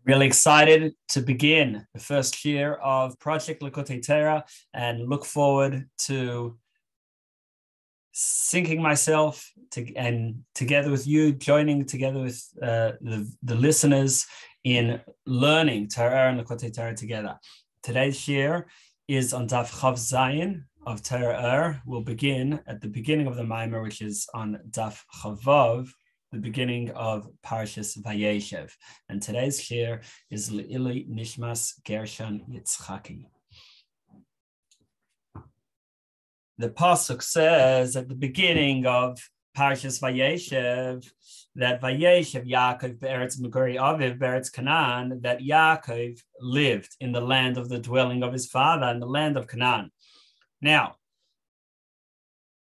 Really excited to begin the first year of Project Likutei Torah and look forward to syncing myself and together with you, joining together with the listeners in learning Torah and Likutei Torah together. Today's year is on Daf Chav Zayin of Torah. We'll begin at the beginning of the Maimer, which is on Daf Chavav, the beginning of Parashas Vayeishev. And today's shir is Le'ili Nishmas Gershon Yitzchaki. The Pasuk says at the beginning of Parashas Vayeishev that Veyshev Yaakov bieretz migurei aviv beretz Canaan, that Yaakov lived in the land of the dwelling of his father, in the land of Canaan. Now,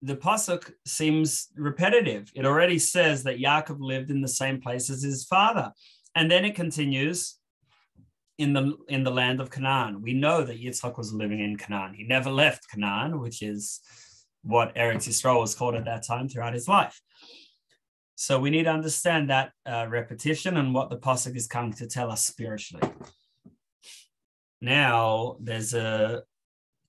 the pasuk seems repetitive. It already says that Yaakov lived in the same place as his father, and then it continues in the land of Canaan. We know that Yitzchak was living in Canaan. He never left Canaan, which is what Eretz Yisrael was called at that time throughout his life. So we need to understand that repetition and what the pasuk is coming to tell us spiritually. Now,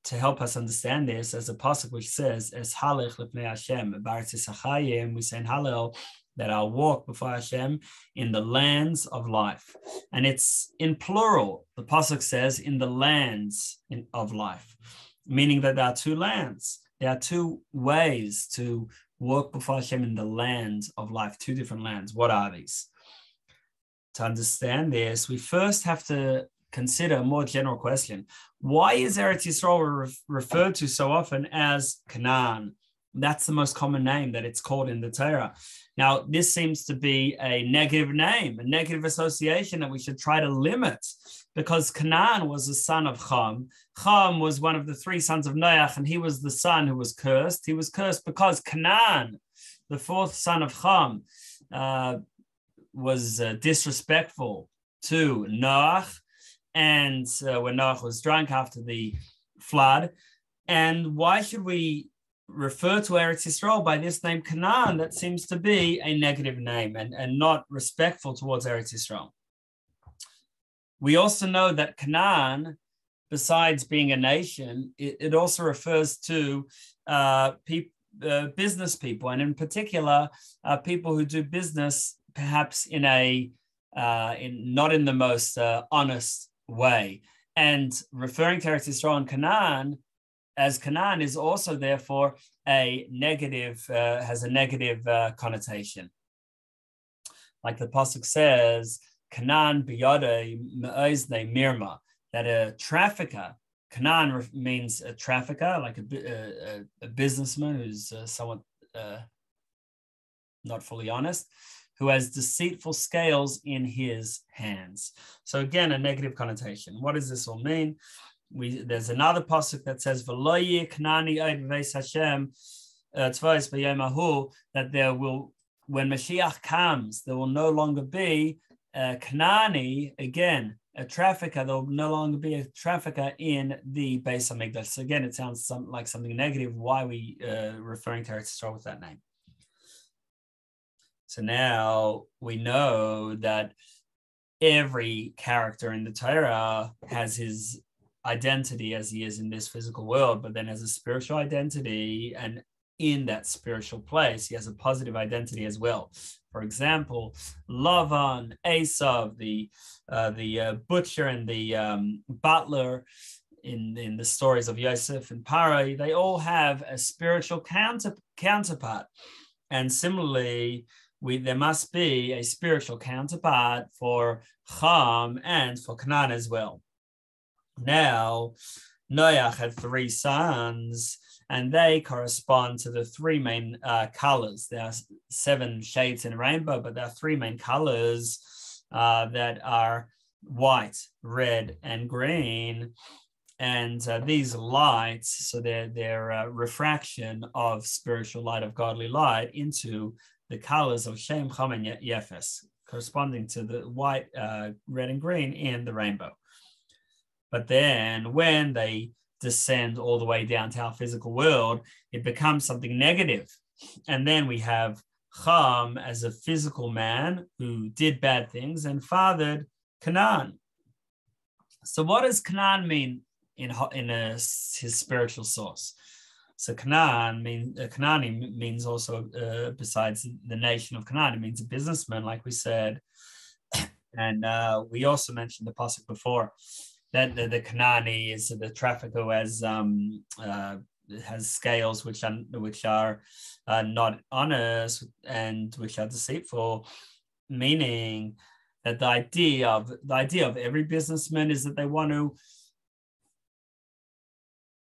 to help us understand this, as a pasuk which says, "Es halech lepnei Hashem b'aretz Yisachayim," we say in Hallel that I'll walk before Hashem in the lands of life, and it's in plural. The pasuk says in the lands of life, meaning that there are two lands. There are two ways to walk before Hashem in the land of life. Two different lands. What are these? To understand this, we first have to consider a more general question. Why is Eretz Yisrael referred to so often as Canaan? That's the most common name that it's called in the Torah. Now, this seems to be a negative name, a negative association that we should try to limit, because Canaan was the son of Ham. Ham was one of the three sons of Noach, and he was the son who was cursed. He was cursed because Canaan, the fourth son of Ham, was disrespectful to Noach, and when Noach was drunk after the flood. And why should we refer to Eretz Yisrael by this name Canaan? That seems to be a negative name and not respectful towards Eretz Yisrael. We also know that Canaan, besides being a nation, it also refers to business people, and in particular, people who do business perhaps not in the most honest way. And referring to Eretz Yisrael and Canaan as Canaan is also therefore a negative, has a negative connotation. Like the pasuk says, Canaan biyadei me'oznei mirma, that a trafficker, Canaan means a trafficker, like a businessman who's somewhat not fully honest, who has deceitful scales in his hands. So again, a negative connotation. What does this all mean? There's another pasuk that says, "V'lo yeh Kanani od b'veis Hashem tzvos b'yom hahu," that there will, when Mashiach comes, there will no longer be a Kanani, again, a trafficker. There will no longer be a trafficker in the Beis Hamikdash. So again, it sounds like something negative. Why are we referring to Eretz Yisrael with that name? So now we know that every character in the Torah has his identity as he is in this physical world, but then has a spiritual identity, and in that spiritual place, he has a positive identity as well. For example, Lavan, Esav, the butcher and the butler in the stories of Yosef and Paro, they all have a spiritual counterpart. And similarly, there must be a spiritual counterpart for Ham and for Canaan as well. Now, Noach had three sons, and they correspond to the three main colors. There are 7 shades in a rainbow, but there are 3 main colors that are white, red, and green. And these lights, so they're refraction of spiritual light, of godly light, into the colors of Shem, Cham, and Yefes, corresponding to the white, red, and green in the rainbow. But then when they descend all the way down to our physical world, it becomes something negative. And then we have Cham as a physical man who did bad things and fathered Canaan. So what does Canaan mean in his spiritual source? So Canaan means also, besides the nation of Canaan, it means a businessman, like we said. And we also mentioned the pasuk before that the Canaani is the trafficker who has scales which are not honest and which are deceitful, meaning that the idea of every businessman is that they want to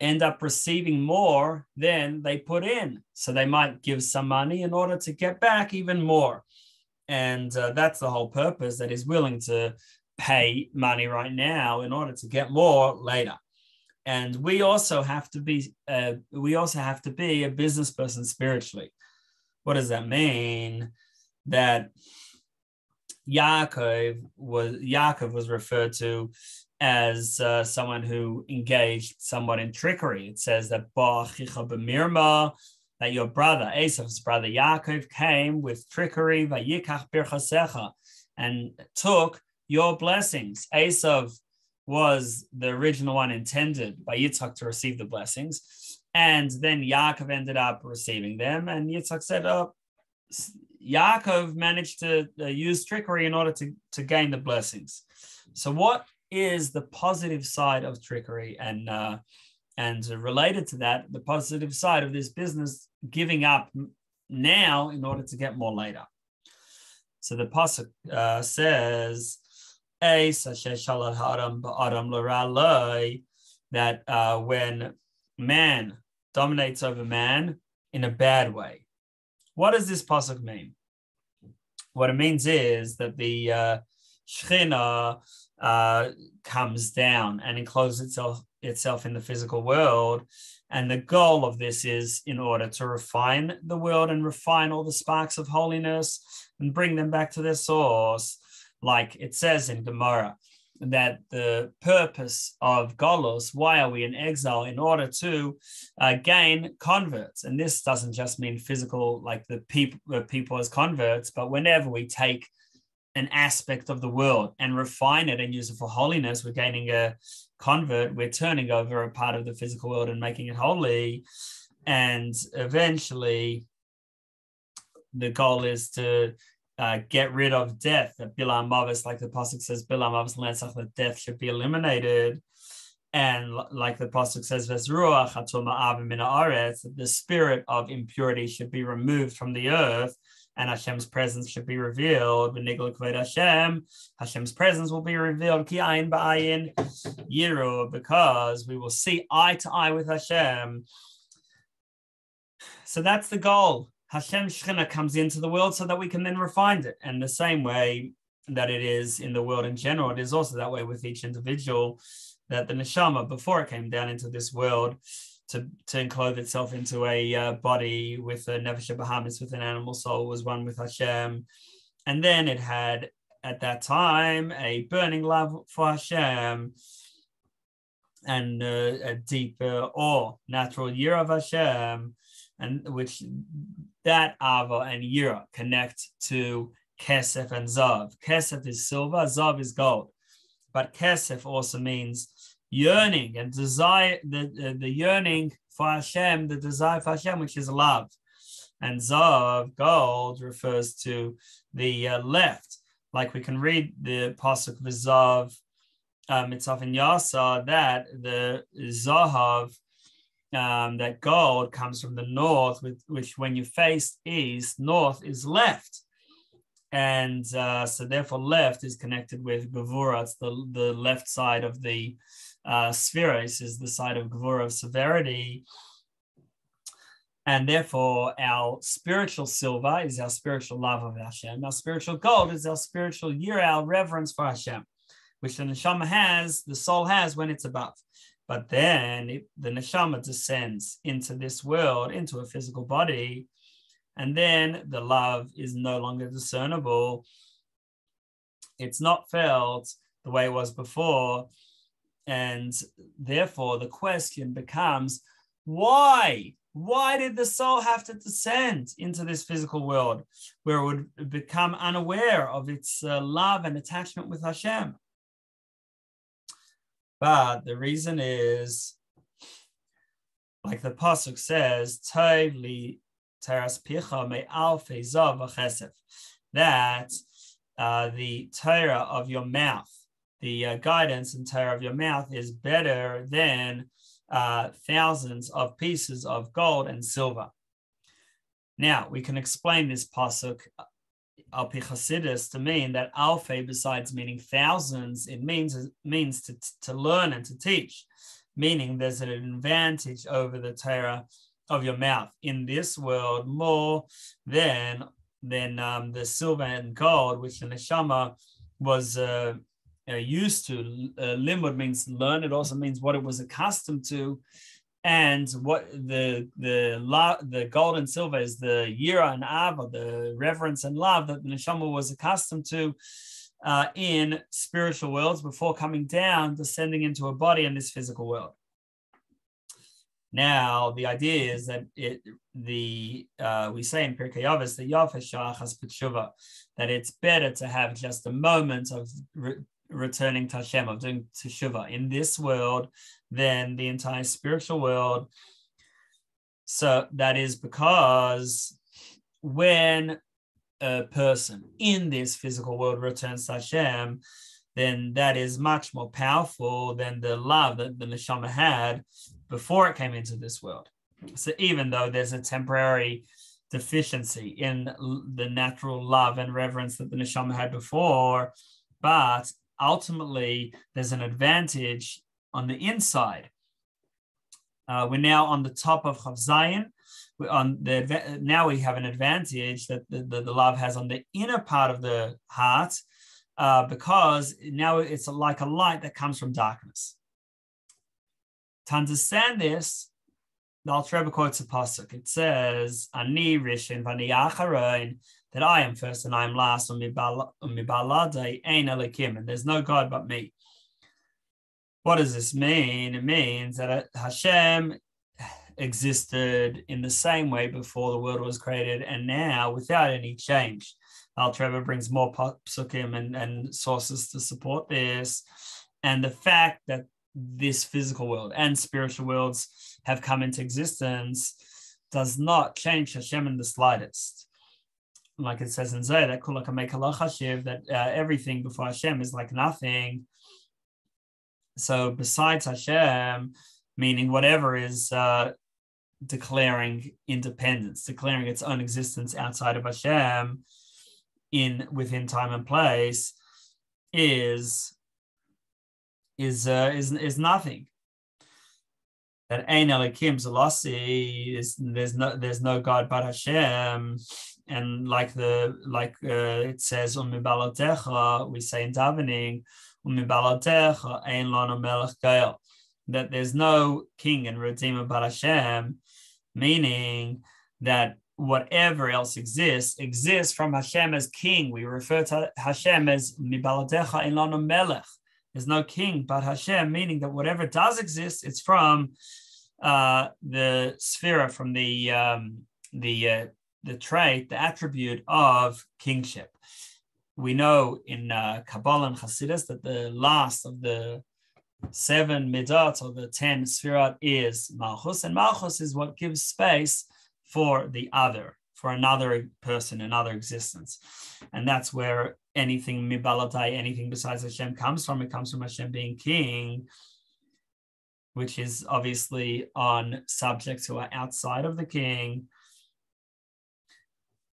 end up receiving more than they put in. So they might give some money in order to get back even more. And that's the whole purpose, that he's willing to pay money right now in order to get more later. And we also have to be a business person spiritually. What does that mean? That Yaakov was referred to as someone who engaged somewhat in trickery. It says that that your brother, Esav's brother Yaakov, came with trickery, vayikach birchasecha, and took your blessings. Esav was the original one intended by Yitzhak to receive the blessings, and then Yaakov ended up receiving them, and Yitzhak said, Yaakov managed to use trickery in order to gain the blessings. So what is the positive side of trickery? And related to that, the positive side of this business, giving up now in order to get more later. So the pasuk says, that when man dominates over man in a bad way. What does this pasuk mean? What it means is that the Shekhinah comes down and encloses itself in the physical world. And the goal of this is in order to refine the world and refine all the sparks of holiness and bring them back to their source. Like it says in Gemara, that the purpose of Golus, why are we in exile? In order to gain converts. And this doesn't just mean physical, like the people as converts, but whenever we take an aspect of the world and refine it and use it for holiness, we're gaining a convert, we're turning over a part of the physical world and making it holy. And eventually the goal is to get rid of death, that Bilam Mavis, like the pasuk says, Bilam Mavis Lansach, that death should be eliminated. And like the pasuk says, Vesruach Hatoma Avim Min Haaretz, that the spirit of impurity should be removed from the earth, and Hashem's presence should be revealed. Hashem's presence will be revealed, Ki ayin ba'ayin yiru, because we will see eye to eye with Hashem. So that's the goal. Hashem's Shekhinah comes into the world so that we can then refine it. And the same way that it is in the world in general, it is also that way with each individual, that the neshama, before it came down into this world, to enclose itself into a body with a nefesh bahamis, with an animal soul, was one with Hashem. And then it had, at that time, a burning love for Hashem and a deep awe, natural year of Hashem, and which that ava and yira connect to kesef and zav. Kesef is silver, zav is gold. But kesef also means yearning and desire, the yearning for Hashem, the desire for Hashem, which is love. And zav, gold, refers to the left. Like we can read the pasuk v'zav mitzaf and yasa, that the zahav, that gold comes from the north, which when you face east, north is left. And so therefore left is connected with Gevura. It's the left side of the sphere. This is the side of Gevura, of severity. And therefore our spiritual silver is our spiritual love of Hashem. Our spiritual gold is our spiritual yira, our reverence for Hashem, which the neshama has, the soul has when it's above. But then the neshama descends into this world, into a physical body, and then the love is no longer discernible. It's not felt the way it was before. And therefore the question becomes, why? Why did the soul have to descend into this physical world where it would become unaware of its love and attachment with Hashem? But the reason is, like the pasuk says, "Tov li teras picha me'alfei zav v'chesef," that the Torah of your mouth, the guidance and Torah of your mouth is better than thousands of pieces of gold and silver. Now, we can explain this pasuk al pi Chassidus to mean that alfei, besides meaning thousands, it means to learn and to teach, meaning there's an advantage over the Torah of your mouth in this world more than the silver and gold, which the neshama was used to. Limud means learn. It also means what it was accustomed to, and what the gold and silver is the yira and ava, the reverence and love that the neshama was accustomed to in spiritual worlds before coming down, descending into a body in this physical world. Now, the idea is that we say in Pirkei Avos, the Yafesh Shachas B'Teshuvah, that it's better to have just a moment of returning to Hashem, of doing Teshuvah in this world than the entire spiritual world. So that is because when a person in this physical world returns to Hashem, then that is much more powerful than the love that the neshama had before it came into this world. So even though there's a temporary deficiency in the natural love and reverence that the neshama had before, but ultimately there's an advantage on the inside. We're now on the top of Chav Zayin. Now we have an advantage that the love has on the inner part of the heart, because now it's like a light that comes from darkness. To understand this, the Alter Rebbe quotes a pasuk. It says, "Ani rishon v'ani acharon," that I am first and I am last, and mibaladei ein Elokim, and there's no God but me. What does this mean? It means that Hashem existed in the same way before the world was created, and now without any change. Alter Rebbe brings more psukim and sources to support this, and the fact that this physical world and spiritual worlds have come into existence does not change Hashem in the slightest. Like it says in Zohar, that kulaka mekalach hashiv, that everything before Hashem is like nothing. So besides Hashem, meaning whatever is declaring independence, declaring its own existence outside of Hashem, within time and place, is nothing. That ein Elokim Zalasi is there's no God but Hashem, and like it says Umibalatecha, we say in davening Umibalatecha ein lanu melech gael, that there's no king and redeemer but Hashem, meaning that whatever else exists from Hashem as king. We refer to Hashem as Mibalatecha ein lanu melech. There's no king but Hashem, meaning that whatever does exist, it's from the sphere, from the trait, the attribute of kingship. We know in Kabbalah and Hasidus that the last of the 7 midot or the 10 sphirot is Malchus, and Malchus is what gives space for the other, for another person, another existence. And that's where anything mibaladai, anything besides Hashem comes from. It comes from Hashem being king, which is obviously on subjects who are outside of the king.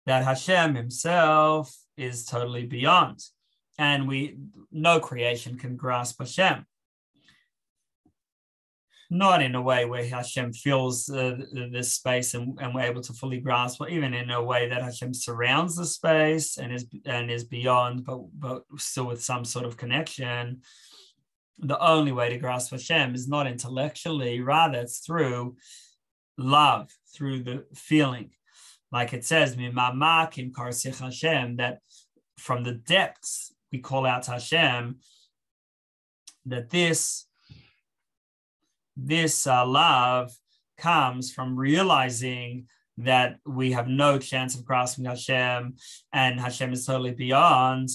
That Hashem himself is totally beyond, and no creation can grasp Hashem. Not in a way where Hashem fills this space and we're able to fully grasp, or even in a way that Hashem surrounds the space and is beyond, but still with some sort of connection. The only way to grasp Hashem is not intellectually, rather it's through love, through the feeling. Like it says, that from the depths we call out to Hashem, that this love comes from realizing that we have no chance of grasping Hashem, and Hashem is totally beyond,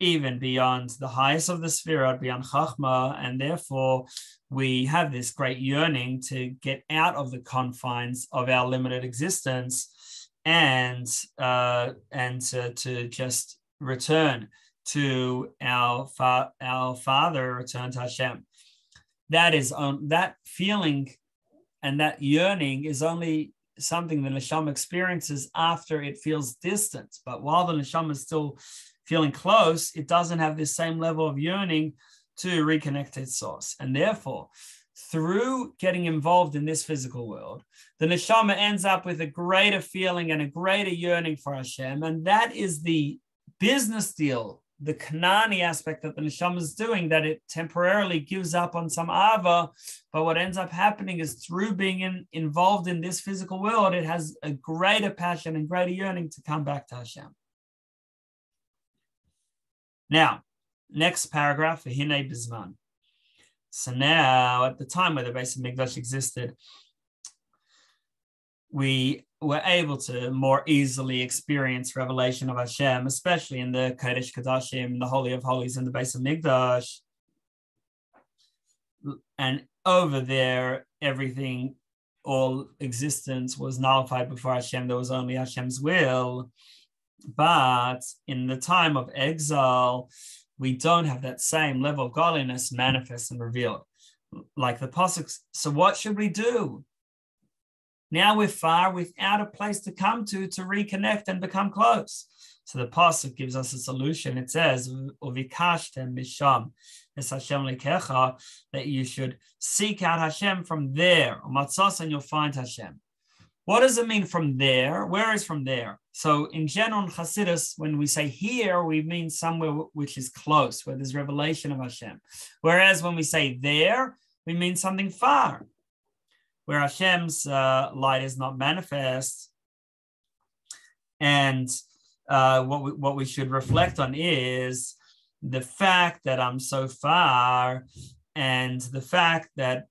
even beyond the highest of the Sefirot, beyond Chachma, and therefore we have this great yearning to get out of the confines of our limited existence and to just return to our Father, return to Hashem. That feeling and that yearning is only something the neshama experiences after it feels distant. But while the neshama is still feeling close, it doesn't have this same level of yearning to reconnect to its source. And therefore, through getting involved in this physical world, the neshama ends up with a greater feeling and a greater yearning for Hashem. And that is the business deal, the Canaan aspect that the neshama is doing, that it temporarily gives up on some ava. But what ends up happening is through being involved in this physical world, it has a greater passion and greater yearning to come back to Hashem. Now, next paragraph, V'hinei bizman. So now, at the time where the Beis Hamikdash existed, we were able to more easily experience revelation of Hashem, especially in the Kodesh Kodashim, the Holy of Holies, in the Beis Hamikdash. And over there, everything, all existence was nullified before Hashem. There was only Hashem's will. But in the time of exile, we don't have that same level of godliness manifest and revealed, like the pasuk. So what should we do? Now we're far without a place to come to reconnect and become close. So the pasuk gives us a solution. It says, "Uvikashtem misham es Hashem likecha," that you should seek out Hashem from there. Umatzos, and you'll find Hashem. What does it mean from there? Where is from there? So in general, in Chassidus, when we say here, we mean somewhere which is close, where there's revelation of Hashem. Whereas when we say there, we mean something far, where Hashem's light is not manifest. And what we should reflect on is the fact that I'm so far, and the fact that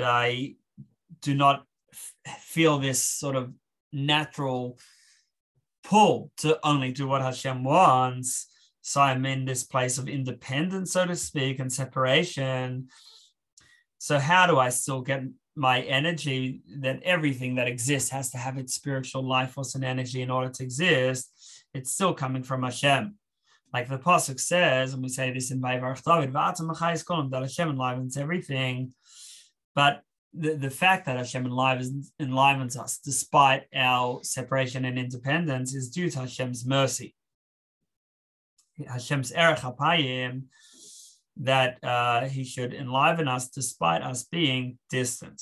I do not feel this sort of natural pull to only do what Hashem wants. So I'm in this place of independence, so to speak, and separation. So how do I still get my energy, that everything that exists has to have its spiritual life force and energy in order to exist? It's still coming from Hashem. Like the pasuk says, and we say this in Vayeishev Dovid, that Hashem enlivens everything. But the fact that Hashem enlivens us despite our separation and independence is due to Hashem's mercy. Hashem's erech hapayim, that he should enliven us despite us being distant.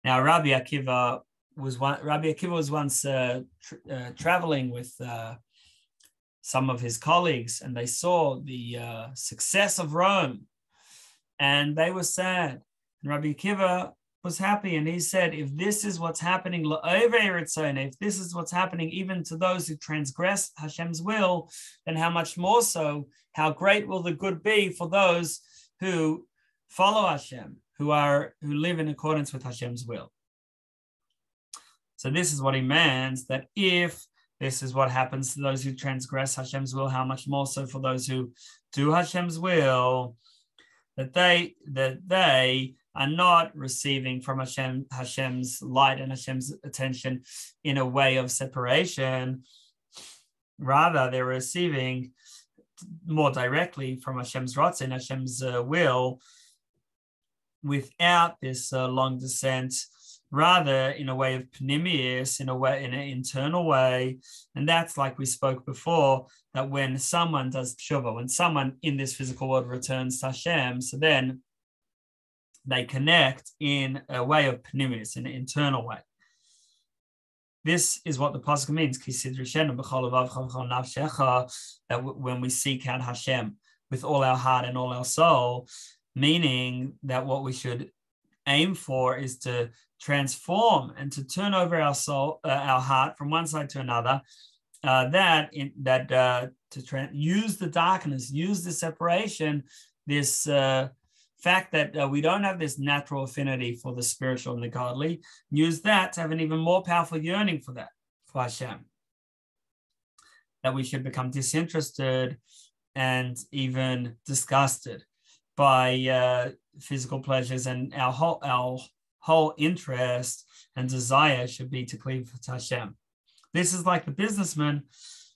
Now, Rabbi Akiva was once traveling with some of his colleagues, and they saw the success of Rome, and they were sad. And Rabbi Akiva was happy, and he said, if this is what's happening, if this is what's happening even to those who transgress Hashem's will, then how much more so, how great will the good be for those who follow Hashem, who live in accordance with Hashem's will. So this is what he meant, that if this is what happens to those who transgress Hashem's will, how much more so for those who do Hashem's will, that they are not receiving from Hashem's light and Hashem's attention in a way of separation. Rather, they're receiving more directly from Hashem's ratzon, Hashem's will, without this long descent, rather in a way of pnimius, in an internal way. And that's, like we spoke before, that when someone does teshuvah, when someone in this physical world returns to Hashem, so then they connect in a way of pnimius, in an internal way. This is what the pasuk means, that when we seek out Hashem with all our heart and all our soul, meaning that what we should aim for is to transform and to turn over our soul, our heart from one side to another, use the darkness, use the separation, this fact that we don't have this natural affinity for the spiritual and the godly, use that to have an even more powerful yearning for that, for Hashem. that we should become disinterested and even disgusted by physical pleasures, and our whole interest and desire should be to cleave to Hashem. This is like the businessman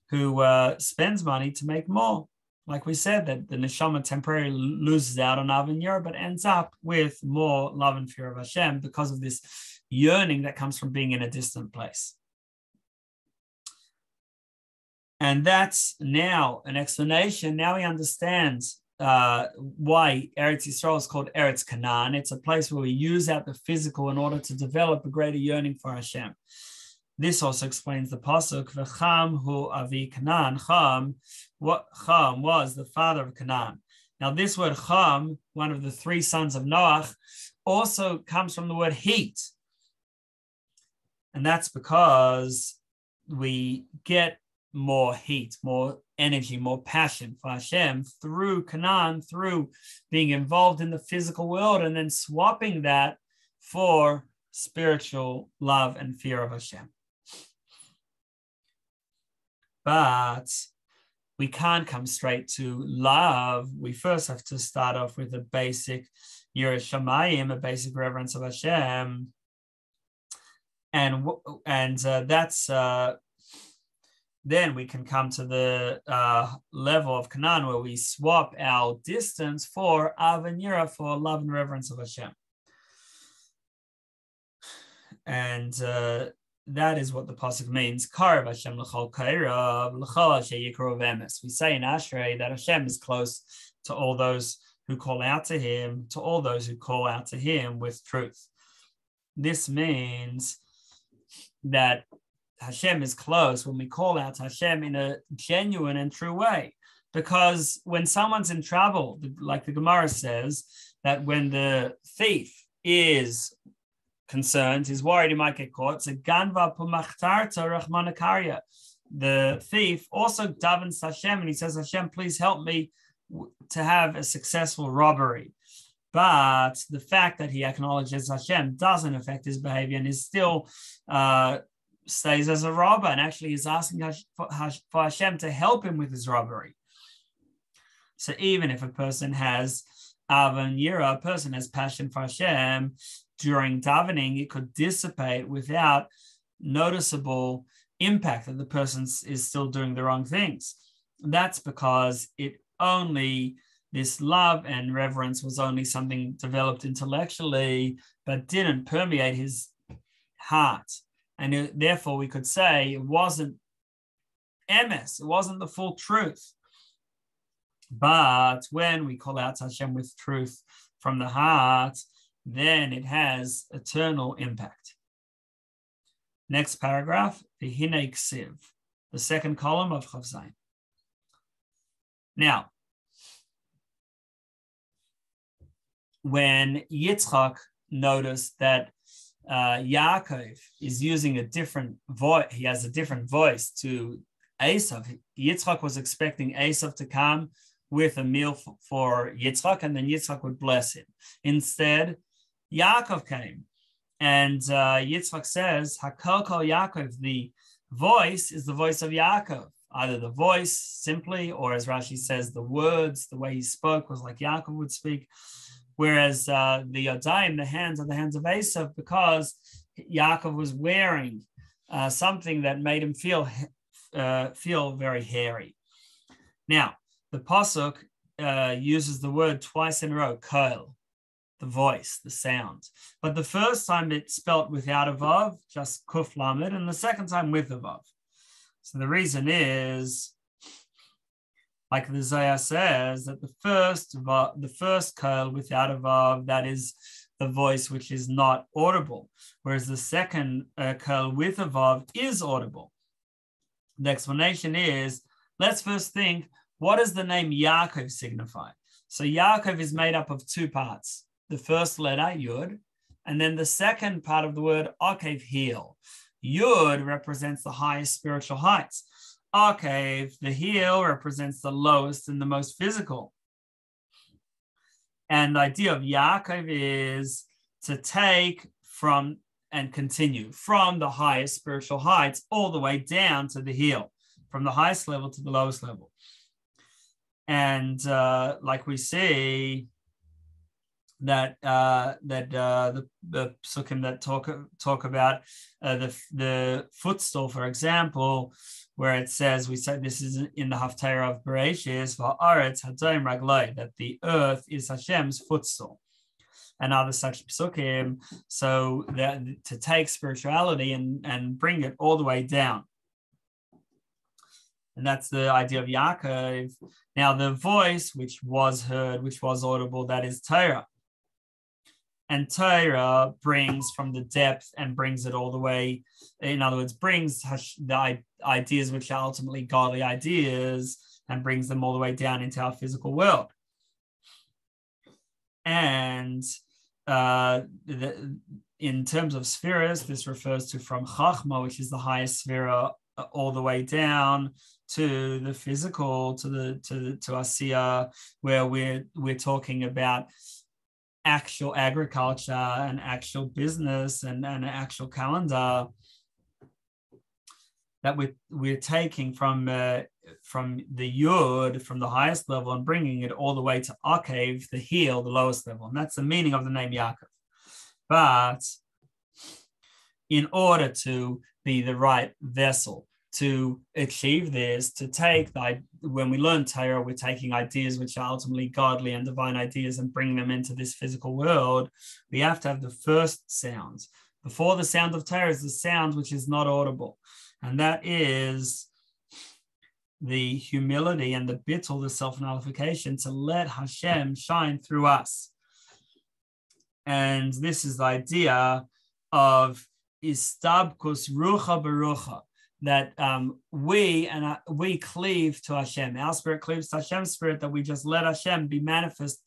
who spends money to make more. Like we said, that the neshama temporarily loses out on Av and Yirah, but ends up with more love and fear of Hashem because of this yearning that comes from being in a distant place. And that's now an explanation. Now we understand why Eretz Yisrael is called Eretz Canaan. It's a place where we use out the physical in order to develop a greater yearning for Hashem. This also explains the pasuk, V'cham hu avi Canaan. Cham was the father of Canaan. Now this word Cham, one of the three sons of Noach, also comes from the word heat. And that's because we get more heat, more energy, more passion for Hashem through Canaan, through being involved in the physical world and then swapping that for spiritual love and fear of Hashem. But we can't come straight to love. We first have to start off with a basic Yiras Shamayim, a basic reverence of Hashem. And that's then we can come to the level of Canaan where we swap our distance for Av and Yirah, for love and reverence of Hashem. And that is what the pasuk means. Karev Hashem l'chol kairav l'chol asher yikrov emes. We say in Ashrei that Hashem is close to all those who call out to Him, to all those who call out to Him with truth. This means that Hashem is close when we call out to Hashem in a genuine and true way. Because when someone's in trouble, like the Gemara says, that when the thief is concerned, he's worried he might get caught. So ganva pumachtarta rachmana karya. The thief also davens Hashem and he says, Hashem, please help me to have a successful robbery. But the fact that he acknowledges Hashem doesn't affect his behavior and is still stays as a robber, and actually is asking for Hashem to help him with his robbery. So even if a person has Av and Yirah, a person has passion for Hashem, during davening, it could dissipate without noticeable impact that the person is still doing the wrong things. That's because this love and reverence was only something developed intellectually, but didn't permeate his heart. And therefore, we could say it wasn't emes, it wasn't the full truth. But when we call out to Hashem with truth from the heart, then it has eternal impact. Next paragraph, V'hinei ksiv, the second column of Chav Zayin. Now, when Yitzchak noticed that Yaakov is using a different voice, he has a different voice to Esav. Yitzchak was expecting Esav to come with a meal for Yitzchak, and then Yitzchak would bless him. Instead, Yaakov came, and Yitzchak says, Hakol kol Yaakov, the voice is the voice of Yaakov. Either the voice simply, or as Rashi says, the words, the way he spoke was like Yaakov would speak. Whereas the Yadayim, the hands, are the hands of Esav, because Yaakov was wearing something that made him feel very hairy. Now, the pasuk uses the word twice in a row, kol, the voice, the sound. But the first time it's spelt without a vav, just kuf lamed, and the second time with a vav. So the reason is, like the Zohar says, that the first kol without a vav, that is the voice which is not audible, whereas the second kol with a vav is audible. The explanation is, let's first think, what does the name Yaakov signify? So Yaakov is made up of two parts. The first letter, Yud, and then the second part of the word, Akev, heel. Yud represents the highest spiritual heights. Akev, the heel, represents the lowest and the most physical. And the idea of Yaakov is to take from and continue from the highest spiritual heights all the way down to the heel. from the highest level to the lowest level. And like we see that the psukim that talk about the footstool, for example, where it says, we say this is in the Haftarah of Vayeishev, that the earth is Hashem's footstool, and other such psukim, so that to take spirituality and bring it all the way down. And that's the idea of Yaakov. Now the voice which was heard, which was audible, that is Torah. And Torah brings from the depth and brings it all the way, in other words, brings the ideas which are ultimately godly ideas and brings them all the way down into our physical world. And in terms of spheres, this refers to from Chachma, which is the highest sphere, all the way down to the physical, to Asiya, where we're talking about actual agriculture and actual business and an actual calendar that we're taking from the Yud, from the highest level, and bringing it all the way to Akev, the heel, the lowest level. And that's the meaning of the name Yaakov. But in order to be the right vessel to achieve this, to take when we learn Torah, we're taking ideas which are ultimately godly and divine ideas and bringing them into this physical world. We have to have the first sound. Before the sound of Torah is the sound which is not audible. And that is the humility and the bittul, the self-nullification, to let Hashem shine through us. And this is the idea of istabkus rucha berucha, that we cleave to Hashem. Our spirit cleaves to Hashem's spirit, that we just let Hashem be manifest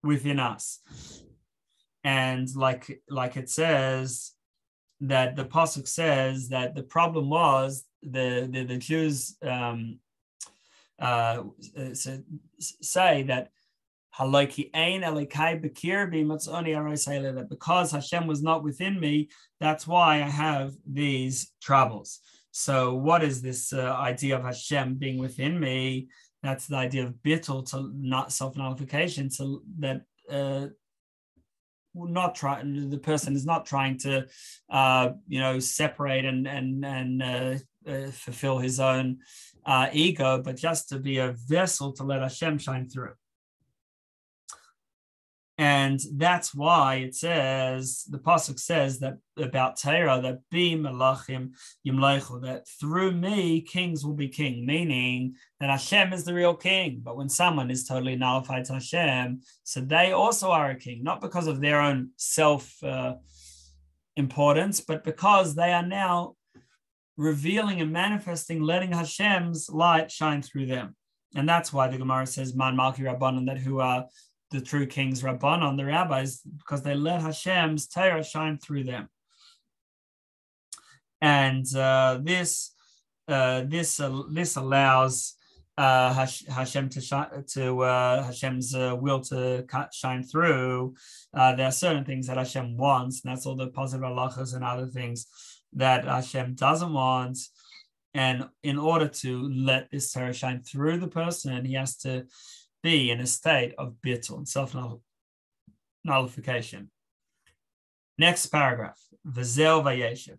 within us. And like it says, that the pasuk says that the problem was the Jews say that that because Hashem was not within me, that's why I have these troubles. So what is this idea of Hashem being within me? That's the idea of bittul, to not self-nullification, so that the person is not trying to separate and fulfill his own ego, but just to be a vessel to let Hashem shine through. And that's why it says, the pasuk says that about Torah, that bi melachim yimleichu, that through me kings will be king, meaning that Hashem is the real king. But when someone is totally nullified to Hashem, so they also are a king, not because of their own self importance, but because they are now revealing and manifesting, letting Hashem's light shine through them. And that's why the Gemara says, Man Malki Rabbanon, that who are the true kings, Rabbanon, the rabbis, because they let Hashem's Torah shine through them. And this allows Hashem to shine, Hashem's will to shine through. There are certain things that Hashem wants, and that's all the positive halachas and other things that Hashem doesn't want. And in order to let this Torah shine through the person, he has to be in a state of bittul and self-nullification. Next paragraph, V'zeu Vayeishev.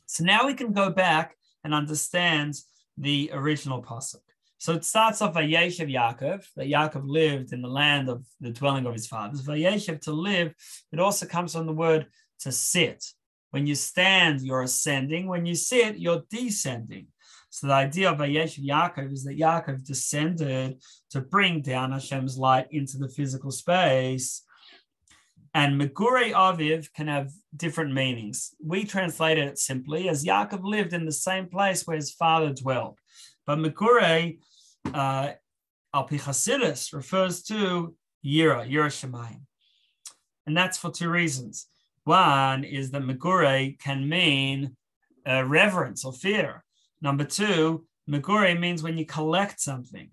So now we can go back and understand the original pasuk. So it starts off Veyshev Yaakov, that Yaakov lived in the land of the dwelling of his fathers. Vayeishev, to live, it also comes from the word to sit. When you stand, you're ascending. When you sit, you're descending. So the idea of Veyshev Yaakov is that Yaakov descended to bring down Hashem's light into the physical space. And migurei aviv can have different meanings. We translated it simply as Yaakov lived in the same place where his father dwelled. But migurei, al pi Chassidus, refers to Yira Shemayim. And that's for two reasons. One is that migurei can mean reverence or fear. Number two, migurei means when you collect something.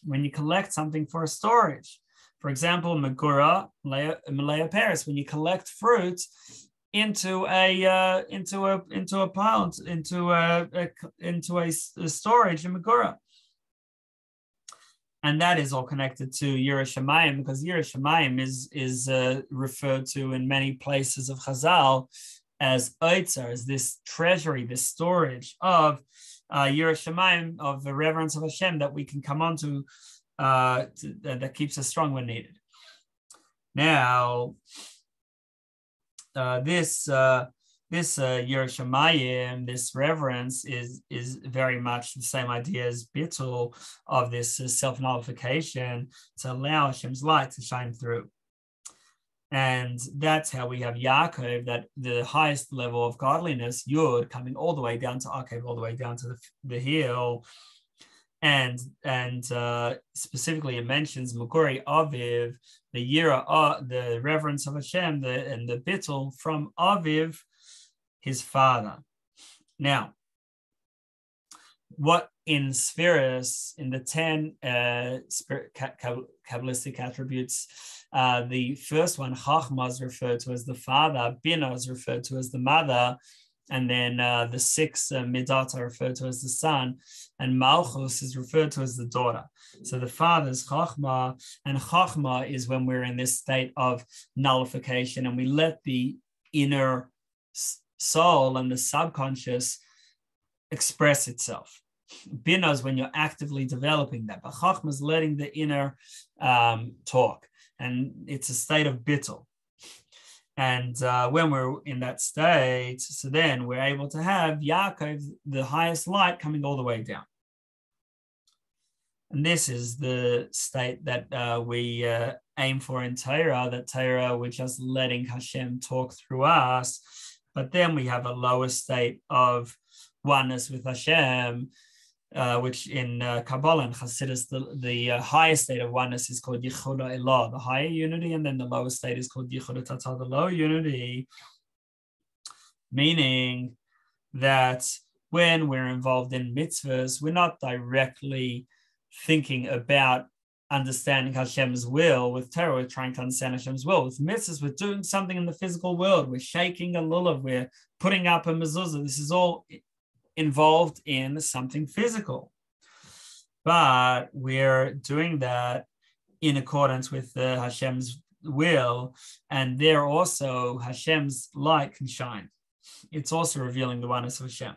When you collect something for storage. For example, migura, malaya Paris, when you collect fruits, into a pile, into a storage in migurei. And that is all connected to Yerushalayim, because Yerushalayim is referred to in many places of Chazal as oitzer, as this treasury, this storage of Yerushalayim, of the reverence of Hashem that we can come on to, that keeps us strong when needed. Now, this Yerushalayim, this reverence is very much the same idea as bittul, of this self-nullification to allow Hashem's light to shine through. And that's how we have Yaakov, that the highest level of godliness, Yud, coming all the way down to Akev, all the way down to the heel. And specifically it mentions migurei aviv, the yira, the reverence of Hashem, and the bittul from aviv, his father. Now, what in spheres, in the 10 Kabbalistic attributes, the first one, Chachma, is referred to as the father, Bina is referred to as the mother, and then the 6 Midot are referred to as the son, and Malchus is referred to as the daughter. So the father is Chachma, and Chachma is when we're in this state of nullification and we let the inner soul and the subconscious express itself. Bina is when you're actively developing that, but Chachma is letting the inner talk, and it's a state of bittul. And when we're in that state, so then we're able to have Yaakov, the highest light, coming all the way down. And this is the state that we aim for in Torah, that Torah, we're just letting Hashem talk through us. But then we have a lower state of oneness with Hashem, which in Kabbalah and Hasidus, the highest state of oneness is called Teshuvah Ilaah, the higher unity, and then the lower state is called Teshuvah Ilaah, the lower unity, meaning that when we're involved in mitzvahs, we're not directly thinking about understanding Hashem's will. With Torah, we're trying to understand Hashem's will. With mitzvahs, we're doing something in the physical world. We're shaking a lulav, we're putting up a mezuzah. This is all involved in something physical. But we're doing that in accordance with Hashem's will, and there also Hashem's light can shine. It's also revealing the oneness of Hashem.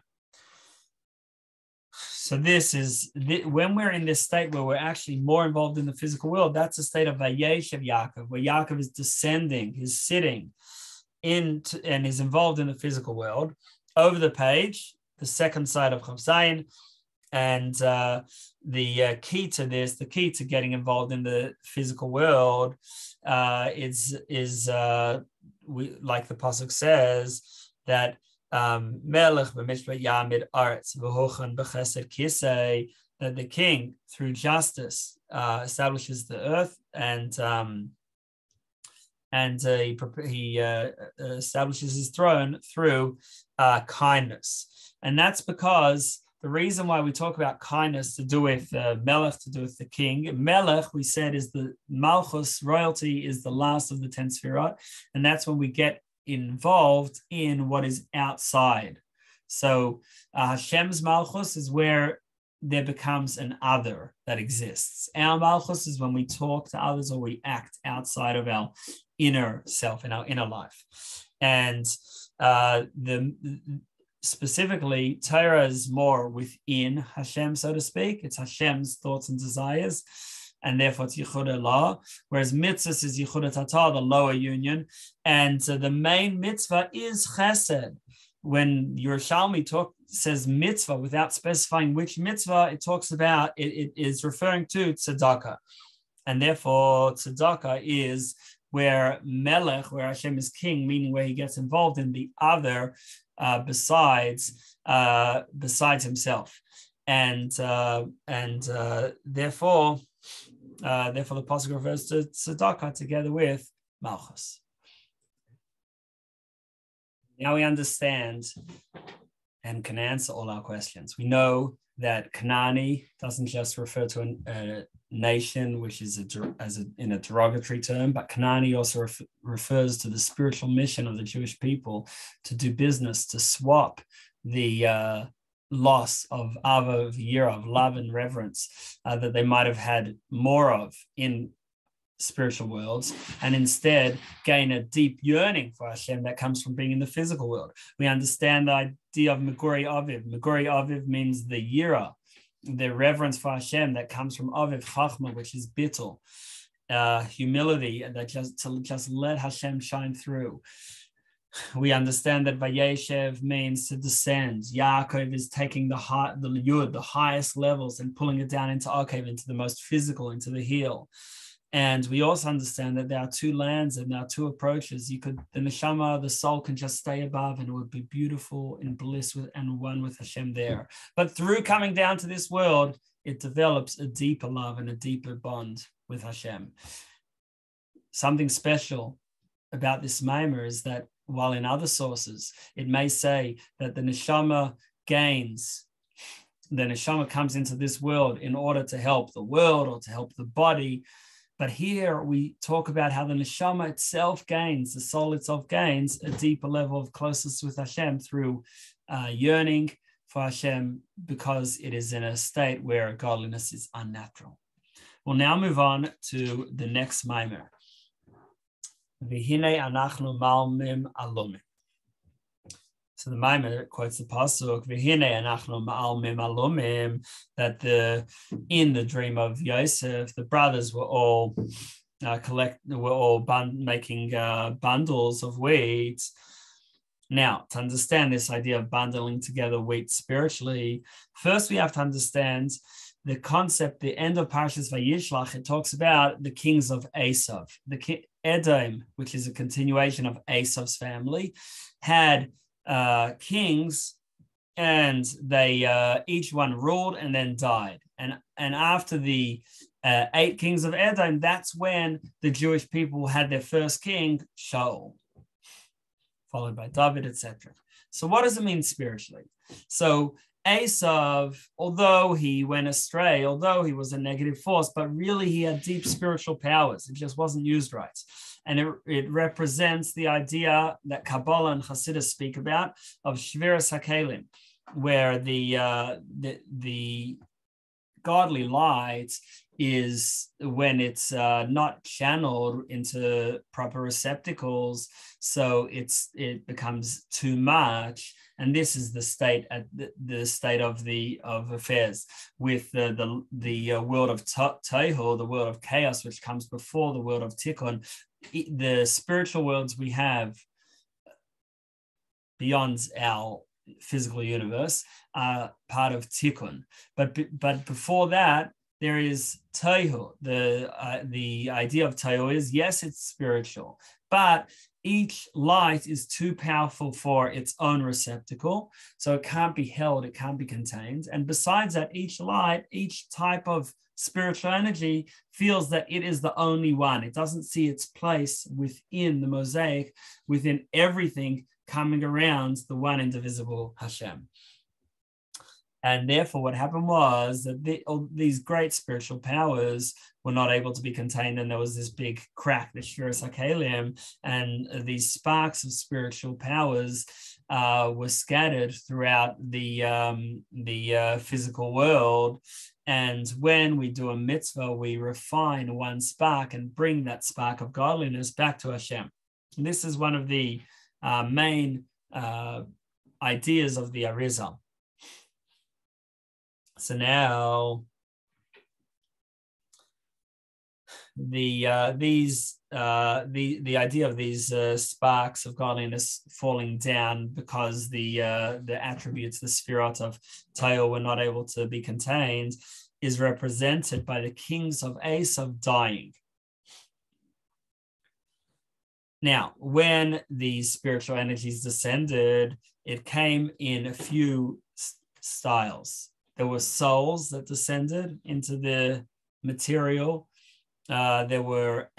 So this is, when we're in this state where we're actually more involved in the physical world, that's a state of Veyshev Yaakov, where Yaakov is descending, he's sitting in and is involved in the physical world. Over the page, the second side of Chav Zayin, and the key to this, the key to getting involved in the physical world is like the pasuk says, that Melech b'mishpat yamid aretz v'hochan b'chesed kisei, that the king through justice establishes the earth, and he establishes his throne through kindness. And that's because the reason why we talk about kindness to do with Melech, to do with the king. Melech, we said, is the Malchus, royalty is the last of the 10 Sefirot, and that's when we get involved in what is outside. So Hashem's Malchus is where there becomes an other that exists. Our Malchus is when we talk to others or we act outside of our inner self, in our inner life. And specifically, Torah is more within Hashem, so to speak. It's Hashem's thoughts and desires, and therefore it's Yichud Ilaah, whereas mitzvahs is Yichud Tatah, the lower union, and the main mitzvah is Chesed. When Yerushalmi says mitzvah without specifying which mitzvah it talks about, it is referring to tzedakah, and therefore tzedakah is where Melech, where Hashem is king, meaning where he gets involved in the other besides himself, and therefore the pasuk refers to tzedakah together with Malchus. Now we understand and can answer all our questions. We know that Kanani doesn't just refer to nation, which is in a derogatory term, but Canaan also refers to the spiritual mission of the Jewish people to do business, to swap the loss of ava, of yira, of love and reverence that they might have had more of in spiritual worlds, and instead gain a deep yearning for Hashem that comes from being in the physical world. We understand the idea of migurei aviv. Migurei aviv means the yira, the reverence for Hashem that comes from aviv chachma, which is bittul, humility, that just let Hashem shine through. We understand that Vayeishev means to descend. Yaakov is taking the yud, the highest levels, and pulling it down into Akav, into the most physical, into the heel. And we also understand that there are two lands and there are two approaches. The neshama, the soul, can just stay above and it would be beautiful in bliss and one with Hashem there. But through coming down to this world, it develops a deeper love and a deeper bond with Hashem. Something special about this Maimer is that while in other sources, it may say that the neshama comes into this world in order to help the world or to help the body. But here we talk about how the neshama itself gains, the soul itself gains a deeper level of closeness with Hashem through yearning for Hashem, because it is in a state where godliness is unnatural. We'll now move on to the next Maimer. V'hinei anachnu ma'almim alumim. So the Maimer quotes the pasuk, "V'hinei anachnu ma'almim alumim," that in the dream of Yosef, the brothers were all making bundles of wheat. Now, to understand this idea of bundling together wheat spiritually, first we have to understand the concept. The end of Parashas Vayishlach, it talks about the kings of Esav. The Edom, which is a continuation of Esav's family, had kings, and they each one ruled and then died. And after the 8 kings of Edom, that's when the Jewish people had their first king, Shaul, followed by Dovid, etc. So what does it mean spiritually? So Esav, although he went astray, although he was a negative force, but really he had deep spiritual powers. It just wasn't used right. And it represents the idea that Kabbalah and Hasidus speak about of Shviras HaKelim, where the godly light is when it's not channeled into proper receptacles, so it becomes too much. And this is the state of affairs with the world of Tohu, the world of chaos, which comes before the world of Tikkun. The spiritual worlds we have beyond our physical universe are part of Tikkun, but before that there is Tohu. The idea of Tohu is, yes, it's spiritual, but each light is too powerful for its own receptacle, so it can't be held, it can't be contained. And besides that, each light, each type of spiritual energy feels that it is the only one. It doesn't see its place within the mosaic, within everything coming around the one indivisible Hashem. And therefore, what happened was that all these great spiritual powers were not able to be contained, and there was this big crack, the Shviras HaKelim, and these sparks of spiritual powers were scattered throughout the physical world. And when we do a mitzvah, we refine one spark and bring that spark of godliness back to Hashem. And this is one of the main ideas of the Arizal. So now, the idea of these sparks of godliness falling down because the attributes, the sphirot of Tohu, were not able to be contained, is represented by the kings of Esav dying. Now, when these spiritual energies descended, it came in a few styles. There were souls that descended into the material. There are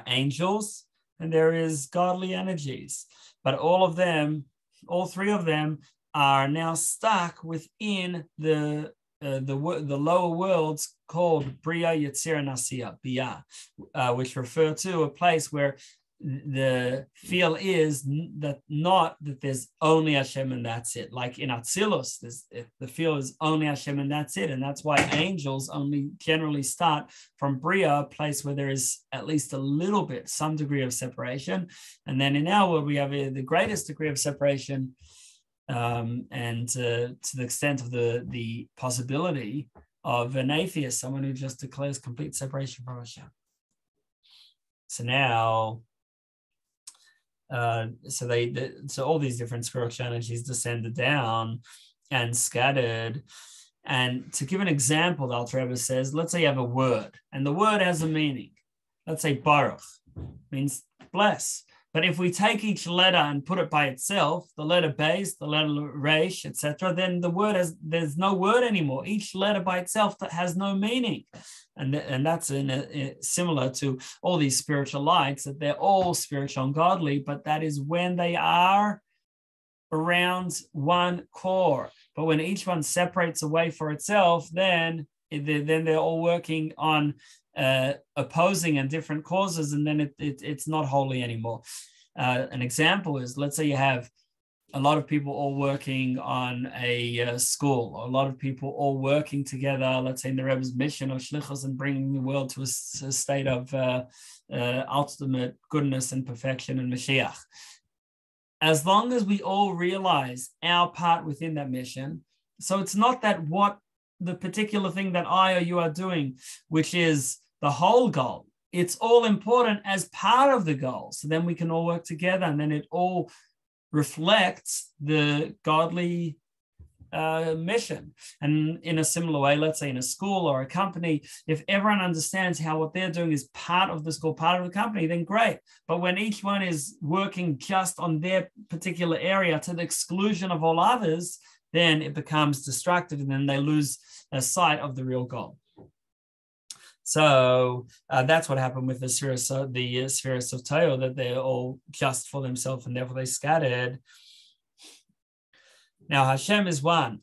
angels, and there is godly energies. But all 3 of them, are now stuck within the the lower worlds called Bria, Yetzir, and Asiya, Bia, which refer to a place where the feel is that not that there's only Hashem and that's it. Like in Atzilus, the feel is only Hashem and that's it. And that's why angels only generally start from Bria, a place where there is at least a little bit, some degree of separation. And then in our world, we have the greatest degree of separation, and to the extent of the possibility of an atheist, someone who just declares complete separation from Hashem. So now, so all these different spiritual energies descended down and scattered. And to give an example, the Alter Rebbe says, let's say you have a word, and the word has a meaning. Let's say Baruch means bless. But if we take each letter and put it by itself, the letter Beis, the letter Reish, etc., then there's no word anymore. Each letter by itself that has no meaning. And that's similar to all these spiritual lights, that they're all spiritual and godly, but that is when they are around one core. But when each one separates away for itself, then they're all working on opposing and different causes, and then it's not holy anymore. An example is, let's say you have a lot of people all working on a school, or a lot of people all working together, let's say in the Rebbe's mission of Shlichus and bringing the world to a state of ultimate goodness and perfection and Mashiach. As long as we all realize our part within that mission, so it's not that what the particular thing that I or you are doing, which is the whole goal, it's all important as part of the goal. So then we can all work together, and then it all reflects the godly mission. And in a similar way, let's say in a school or a company, if everyone understands how what they're doing is part of the school, part of the company, then great. But when each one is working just on their particular area to the exclusion of all others, then it becomes destructive, and then they lose sight of the real goal. So that's what happened with the spheres of Toyo, that they're all just for themselves, and therefore they scattered. Now Hashem is one.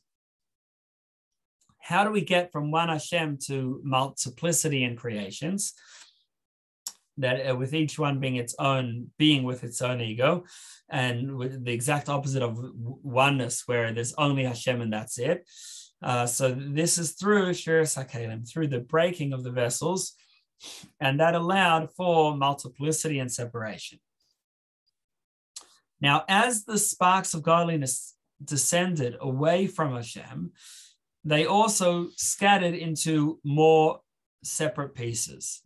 How do we get from one Hashem to multiplicity in creations? That with each one being its own being with its own ego, and with the exact opposite of oneness, where there's only Hashem and that's it. So this is through Shiras HaKelim, through the breaking of the vessels, and that allowed for multiplicity and separation. Now, as the sparks of godliness descended away from Hashem, they also scattered into more separate pieces.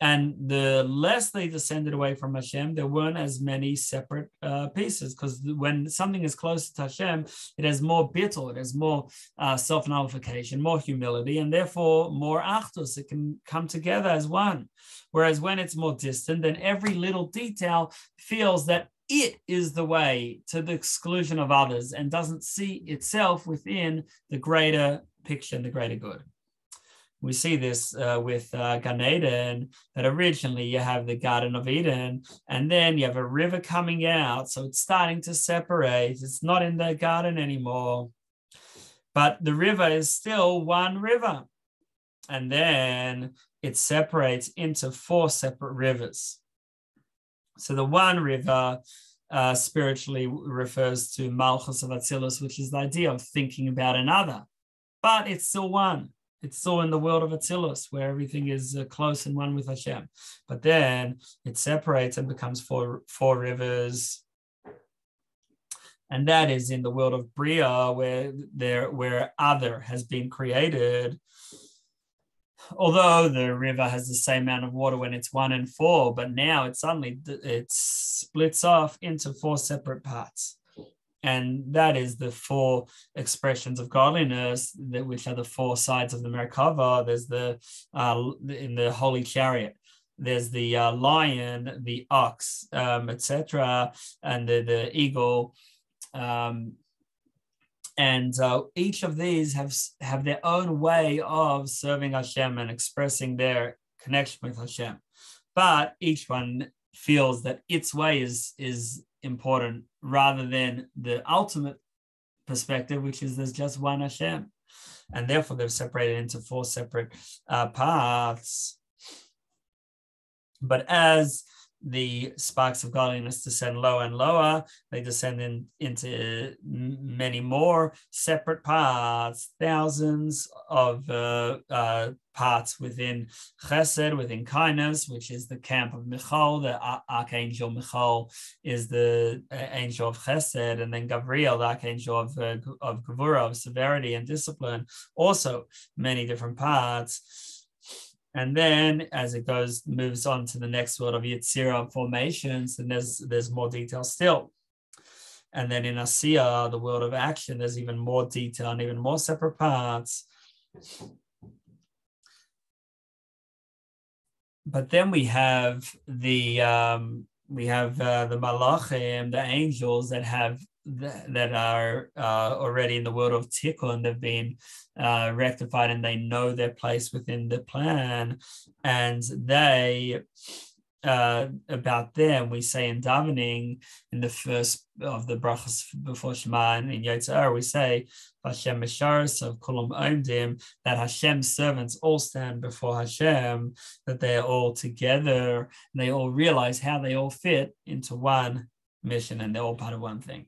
And the less they descended away from Hashem, there weren't as many separate pieces, because when something is closer to Hashem, it has more bittul, it has more self-nullification, more humility, and therefore more achdus. It can come together as one. Whereas when it's more distant, then every little detail feels that it is the way, to the exclusion of others, and doesn't see itself within the greater picture and the greater good. We see this with Gan Eden, that originally you have the Garden of Eden, and then you have a river coming out. So it's starting to separate. It's not in the garden anymore. But the river is still one river. And then it separates into 4 separate rivers. So the one river spiritually refers to Malchus of Atzilus, which is the idea of thinking about another. But it's still one. It's still in the world of Atzilus, where everything is close and one with Hashem. But then it separates and becomes four rivers. And that is in the world of Bria, where other has been created. Although the river has the same amount of water when it's 1 and 4, but now it splits off into 4 separate parts. And that is the 4 expressions of godliness, which are the 4 sides of the Merkava. There's in the holy chariot, there's the lion, the ox, etc., and the eagle. And each of these have their own way of serving Hashem and expressing their connection with Hashem. But each one feels that its way is important, rather than the ultimate perspective, which is there's just one Hashem. and therefore they're separated into 4 separate paths. But as the sparks of godliness descend lower and lower, they descend into many more separate paths, thousands of parts within chesed, within kindness, which is the camp of Michal. The archangel Michal is the angel of chesed, and then Gabriel, the archangel of gevura, of severity and discipline, also many different parts. And then as it moves on to the next world of Yetzirah formations, then there's more detail still. And then in Asiya, the world of action, there's even more detail and even more separate parts. But then we have the Malachim, the angels that are already in the world of Tikkun. They've been rectified and they know their place within the plan. And they, about them, we say in davening, in the first of the brachas before Shema, and in Yotzar, we say, Hashem Mesharis of Kulam Omdim, that Hashem's servants all stand before Hashem, that they are all together, and they all realize how they all fit into one mission, and they're all part of one thing.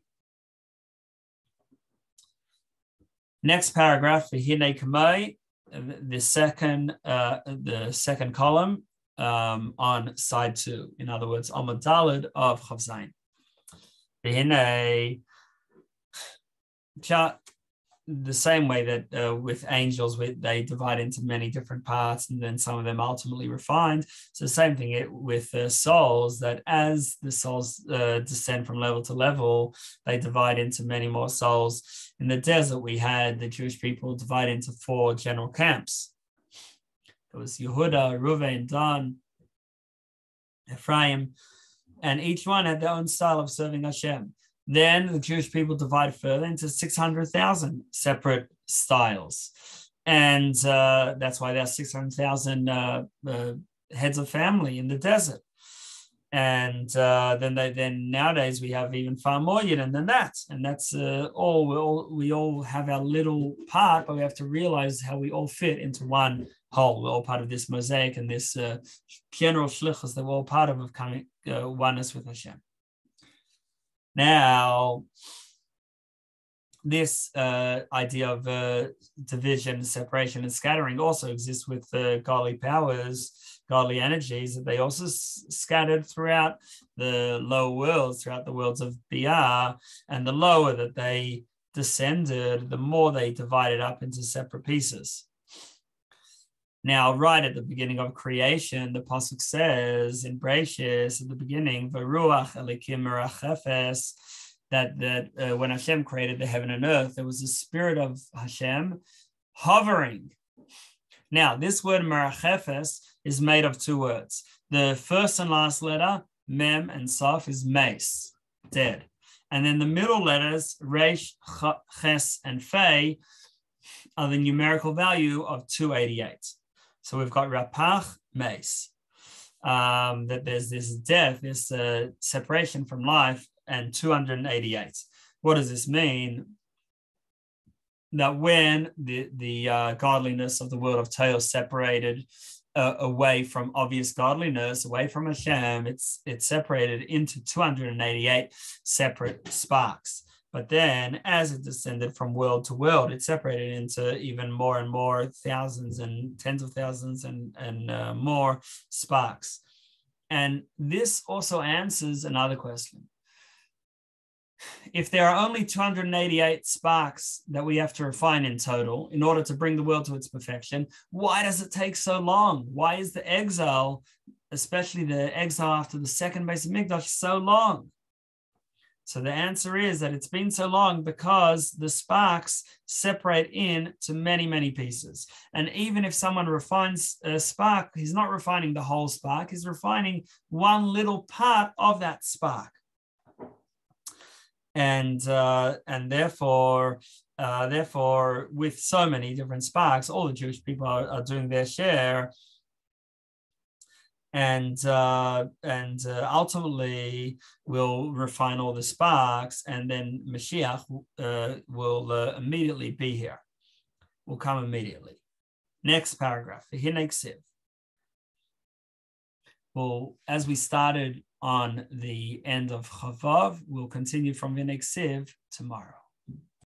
Next paragraph, V'hinei Kamei, the second column on side 2. In other words, Amud Daled of Chav Zayin. V'hinei, the same way that with angels, they divide into many different parts, and then some of them ultimately refined. So the same thing with souls, that as the souls descend from level to level, they divide into many more souls. In the desert, we had the Jewish people divide into 4 general camps. There was Yehuda, Reuven, Dan, Ephraim, and each one had their own style of serving Hashem. Then the Jewish people divide further into 600,000 separate styles. And that's why there are 600,000 heads of family in the desert. And then nowadays we have even far more Yidden than that. And that's we all have our little part, but we have to realize how we all fit into one whole. We're all part of this mosaic and this general shlichus that we're all part of coming oneness with Hashem. Now, this idea of division, separation, and scattering also exists with godly powers, godly energies, that they also scattered throughout the lower worlds, throughout the worlds of Biyah, and the lower that they descended, the more they divided up into separate pieces. Now, right at the beginning of creation, the pasuk says in Bereishis at the beginning, "V'ruach elikim merachefes," that when Hashem created the heaven and earth, there was a spirit of Hashem hovering. Now, this word merachefes is made of 2 words. The first and last letter, mem and saf, is mace, dead, and then the middle letters, resh, ches, and fei, are the numerical value of 288. So we've got rapach, mace, that there's this death, this separation from life, and 288. What does this mean? That when the godliness of the world of Torah separated away from obvious godliness, away from Hashem, it's separated into 288 separate sparks. But then, as it descended from world to world, it separated into even more and more thousands and tens of thousands and more sparks. And this also answers another question. If there are only 288 sparks that we have to refine in total in order to bring the world to its perfection, why does it take so long? Why is the exile, especially the exile after the second Beis Hamikdash, so long? So the answer is that it's been so long because the sparks separate into many, many pieces. And even if someone refines a spark, he's not refining the whole spark, he's refining one little part of that spark. And therefore, with so many different sparks, all the Jewish people are doing their share. And ultimately will refine all the sparks, and then Mashiach will immediately be here. will come immediately. Next paragraph, Hineksiv. Well, as we started on the end of Chavav, we'll continue from Hineksiv tomorrow.